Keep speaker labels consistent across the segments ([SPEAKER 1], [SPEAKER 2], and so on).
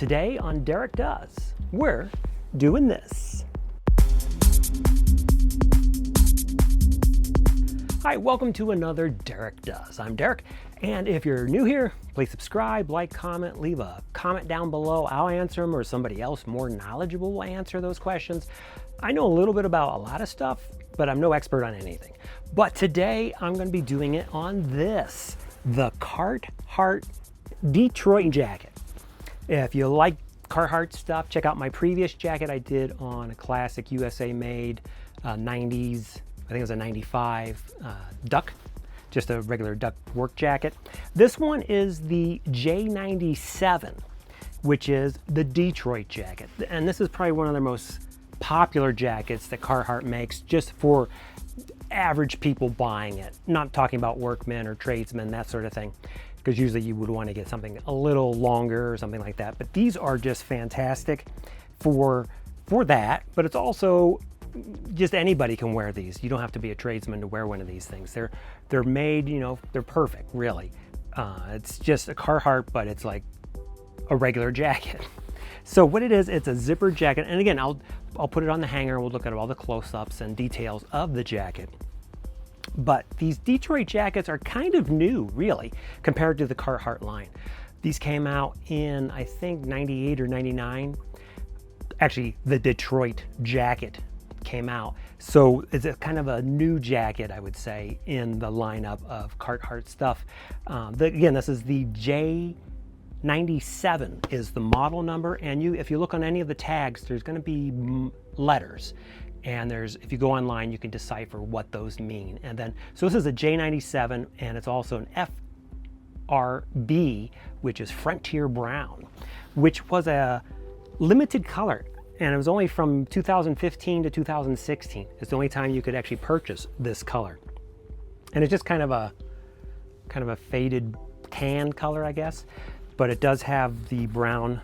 [SPEAKER 1] Today on Derek Does, we're doing this. Hi, welcome to another Derek Does. I'm Derek, and if you're new here, please subscribe, like, comment, leave a comment down below. I'll answer them, or somebody else more knowledgeable will answer those questions. I know a little bit about a lot of stuff, but I'm no expert on anything. But today, I'm going to be doing it on this, the Carhartt Detroit jacket. If you like Carhartt stuff, check out my previous jacket I did on a classic USA made 90s, I think it was a 95 duck, just a regular duck work jacket. This one is the J97, which is the Detroit jacket. And this is probably one of their most popular jackets that Carhartt makes just for average people buying it. Not talking about workmen or tradesmen, that sort of thing, because usually you would want to get something a little longer or something like that. But these are just fantastic for that, but it's also just anybody can wear these. You don't have to be a tradesman to wear one of these things. They're made, you know, they're perfect, really. It's just a Carhartt, but it's like a regular jacket. So what it is, it's a zipper jacket. And again, I'll put it on the hanger and we'll look at all the close-ups and details of the jacket. But these Detroit jackets are kind of new, really, compared to the Carhartt line. These came out in, I think, 98 or 99. Actually, the Detroit jacket came out. So it's a kind of a new jacket, I would say, in the lineup of Carhartt stuff. Again, this is the J97 is the model number. And if you look on any of the tags, there's going to be letters. And if you go online, you can decipher what those mean. And then, so this is a J97, and it's also an FRB, which is Frontier Brown, which was a limited color. And it was only from 2015 to 2016. It's the only time you could actually purchase this color. And it's just kind of a faded tan color, I guess. But it does have the brown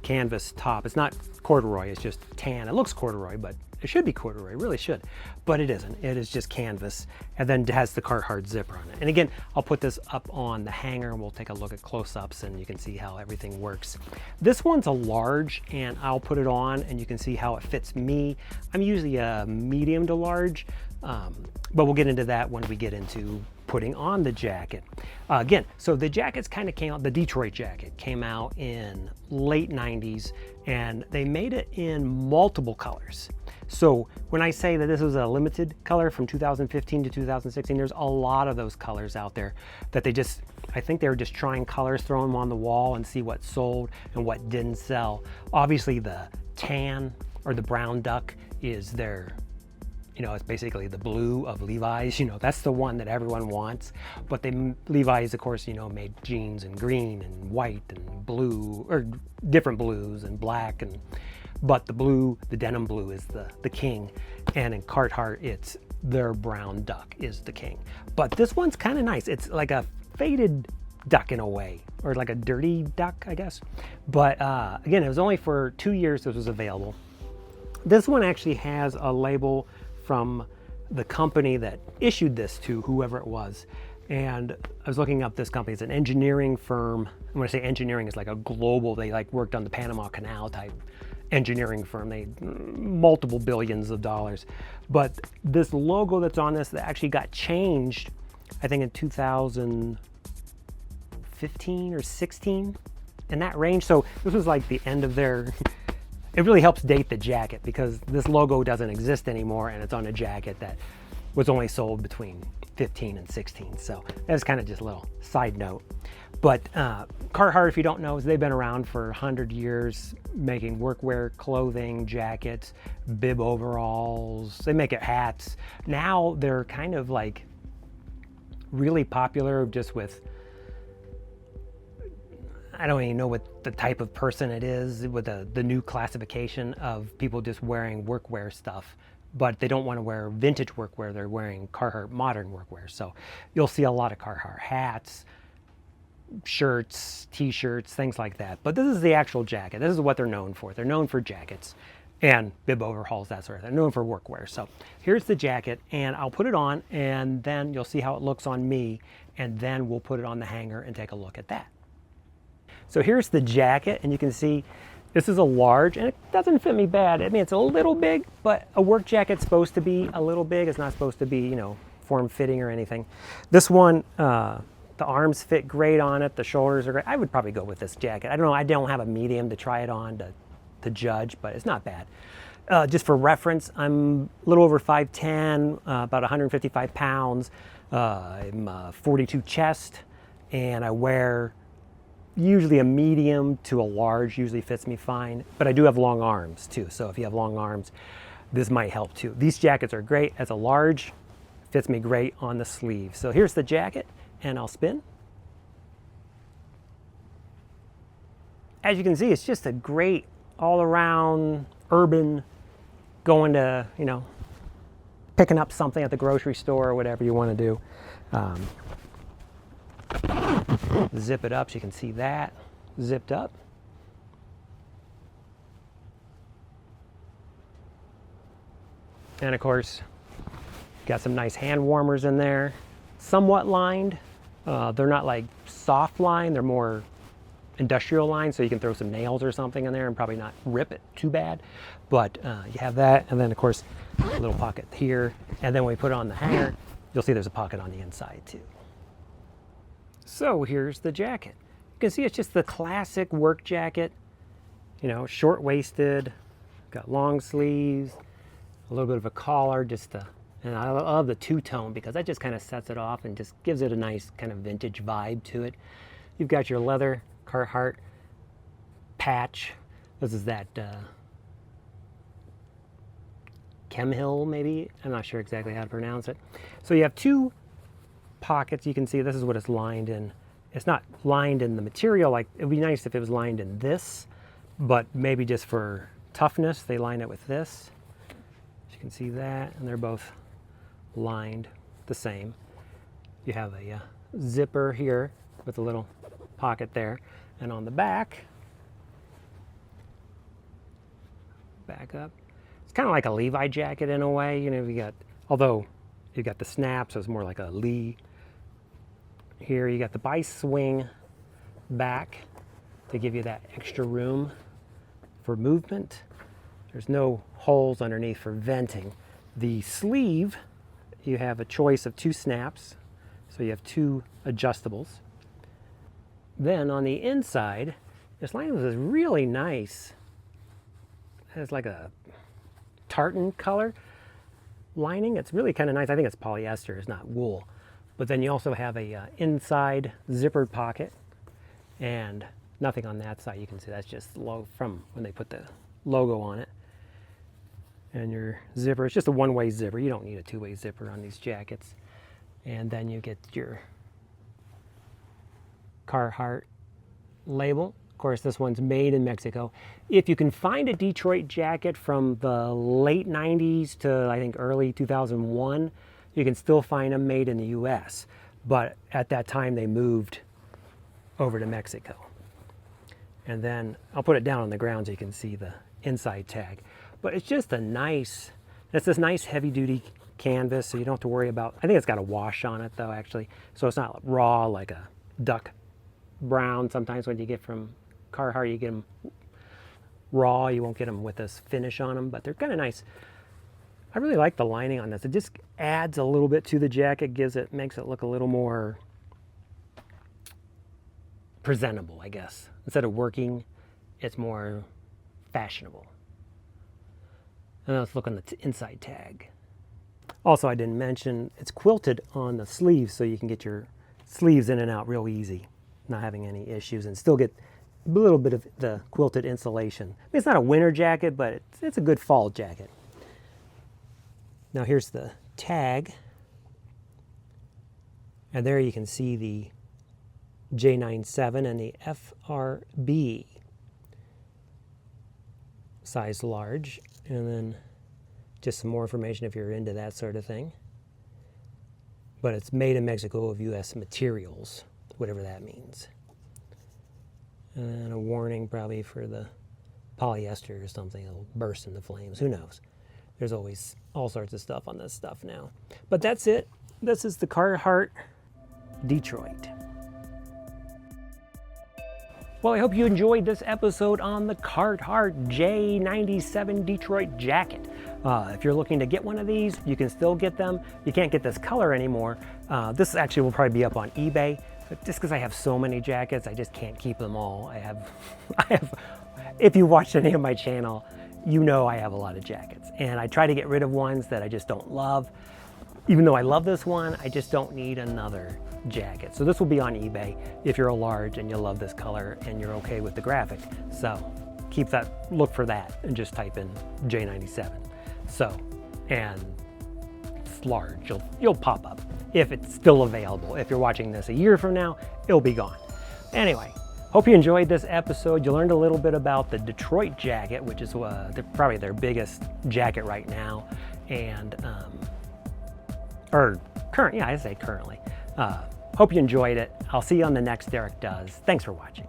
[SPEAKER 1] canvas top. It's not corduroy, it's just tan. It looks corduroy, but it should be corduroy, it really should, but it isn't. It is just canvas, and then it has the Carhartt zipper on it. And again, I'll put this up on the hanger and we'll take a look at close-ups and you can see how everything works. This one's a large, and I'll put it on and you can see how it fits me. I'm usually a medium to large, but we'll get into that when we get into putting on the jacket. Again, so the jackets kind of came out, the Detroit jacket came out in late 90s, and they made it in multiple colors. So when I say that this was a limited color from 2015 to 2016, there's a lot of those colors out there that I think they were just trying colors, throwing them on the wall and see what sold and what didn't sell. Obviously the tan or the brown duck is their, it's basically the blue of Levi's, that's the one that everyone wants. But Levi's, of course, made jeans in green and white and blue, or different blues and black, but the denim blue is the king. And in Carhartt, it's their brown duck is the king. But this one's kind of nice. It's like a faded duck in a way, or like a dirty duck, I guess. But again, it was only for 2 years this was available. This one actually has a label from the company that issued this to whoever it was. And I was looking up this company. It's an engineering firm. And when I say engineering, it's like a global, they like worked on the Panama Canal type engineering firm. They multiple billions of dollars. But this logo that's on this that actually got changed, I think in 2015 or 16, in that range. So this was like the end of their it really helps date the jacket, because this logo doesn't exist anymore and it's on a jacket that was only sold between 15 and 16. So that's kind of just a little side note. But Carhartt, if you don't know, they've been around for 100 years making workwear, clothing, jackets, bib overalls. They make it hats. Now they're kind of like really popular just with, I don't even know what the type of person it is with the new classification of people just wearing workwear stuff, but they don't want to wear vintage workwear. They're wearing Carhartt modern workwear. So you'll see a lot of Carhartt hats, shirts, t-shirts, things like that. But this is the actual jacket. This is what they're known for. They're known for jackets and bib overhauls, that sort of thing. They're known for workwear. So here's the jacket, and I'll put it on, and then you'll see how it looks on me, and then we'll put it on the hanger and take a look at that. So here's the jacket, and you can see this is a large, and it doesn't fit me bad. I mean, it's a little big, but a work jacket's supposed to be a little big. It's not supposed to be, you know, form-fitting or anything. This one, the arms fit great on it. The shoulders are great. I would probably go with this jacket. I don't know. I don't have a medium to try it on to judge, but it's not bad. Just for reference, I'm a little over 5'10", about 155 pounds. I'm 42 chest, and I wear usually a medium to a large, usually fits me fine, but I do have long arms too, so if you have long arms, this might help too. These jackets are great as a large, fits me great on the sleeve. So here's the jacket, and I'll spin. As you can see, it's just a great all-around urban, going to, you know, picking up something at the grocery store or whatever you want to do. Zip it up so you can see that zipped up. And of course, got some nice hand warmers in there. Somewhat lined. They're not like soft lined, they're more industrial lined, so you can throw some nails or something in there and probably not rip it too bad. But you have that, and then of course a little pocket here, and then when we put it on the hanger, you'll see there's a pocket on the inside too. So here's the jacket. You can see it's just the classic work jacket, you know, short-waisted, got long sleeves, a little bit of a collar, and I love the two-tone because that just kind of sets it off and just gives it a nice kind of vintage vibe to it. You've got your leather Carhartt patch. This is that Chemhill, maybe? I'm not sure exactly how to pronounce it. So you have two pockets. You can see this is what it's lined in. It's not lined in the material, like it would be nice if it was lined in this, but maybe just for toughness, they line it with this. You can see that, and they're both lined the same. You have a zipper here with a little pocket there, and on the back up, it's kind of like a Levi jacket in a way. You know, you got, although you got the snap, so it's more like a Lee. Here you got the bi-swing back to give you that extra room for movement. There's no holes underneath for venting. The sleeve, you have a choice of two snaps, so you have two adjustables. Then on the inside, this lining is really nice. It has like a tartan color lining. It's really kind of nice. I think it's polyester, it's not wool. But then you also have a inside zippered pocket, and nothing on that side. You can see that's just from when they put the logo on it. And your zipper, it's just a one-way zipper. You don't need a two-way zipper on these jackets. And then you get your Carhartt label. Of course, this one's made in Mexico. If you can find a Detroit jacket from the late 90s to, I think, early 2001, you can still find them made in the US. But at that time, they moved over to Mexico. And then I'll put it down on the ground so you can see the inside tag. But it's just a nice, it's this nice heavy-duty canvas, so you don't have to worry about, I think it's got a wash on it though, actually. So it's not raw like a duck brown. Sometimes when you get from Carhartt, you get them raw. You won't get them with this finish on them, but they're kind of nice. I really like the lining on this. It just adds a little bit to the jacket, makes it look a little more presentable, I guess. Instead of working, it's more fashionable. And let's look on the inside tag. Also, I didn't mention, it's quilted on the sleeves, so you can get your sleeves in and out real easy, not having any issues, and still get a little bit of the quilted insulation. I mean, it's not a winter jacket, but it's a good fall jacket. Now here's the tag, and there you can see the J97 and the FRB, size large, and then just some more information if you're into that sort of thing. But it's made in Mexico of US materials, whatever that means. And a warning probably for the polyester or something, it'll burst into flames, who knows. There's always all sorts of stuff on this stuff now. But that's it. This is the Carhartt Detroit. Well, I hope you enjoyed this episode on the Carhartt J97 Detroit jacket. If you're looking to get one of these, you can still get them. You can't get this color anymore. This actually will probably be up on eBay. But just because I have so many jackets, I just can't keep them all. I have, if you watched any of my channel, you know I have a lot of jackets. And I try to get rid of ones that I just don't love. Even though I love this one, I just don't need another jacket. So this will be on eBay if you're a large and you love this color and you're okay with the graphic. So look for that and just type in J97. So, and it's large, you'll pop up if it's still available. If you're watching this a year from now, it'll be gone. Anyway, hope you enjoyed this episode. You learned a little bit about the Detroit jacket, which is probably their biggest jacket right now. And, I say currently. Hope you enjoyed it. I'll see you on the next Derek Does. Thanks for watching.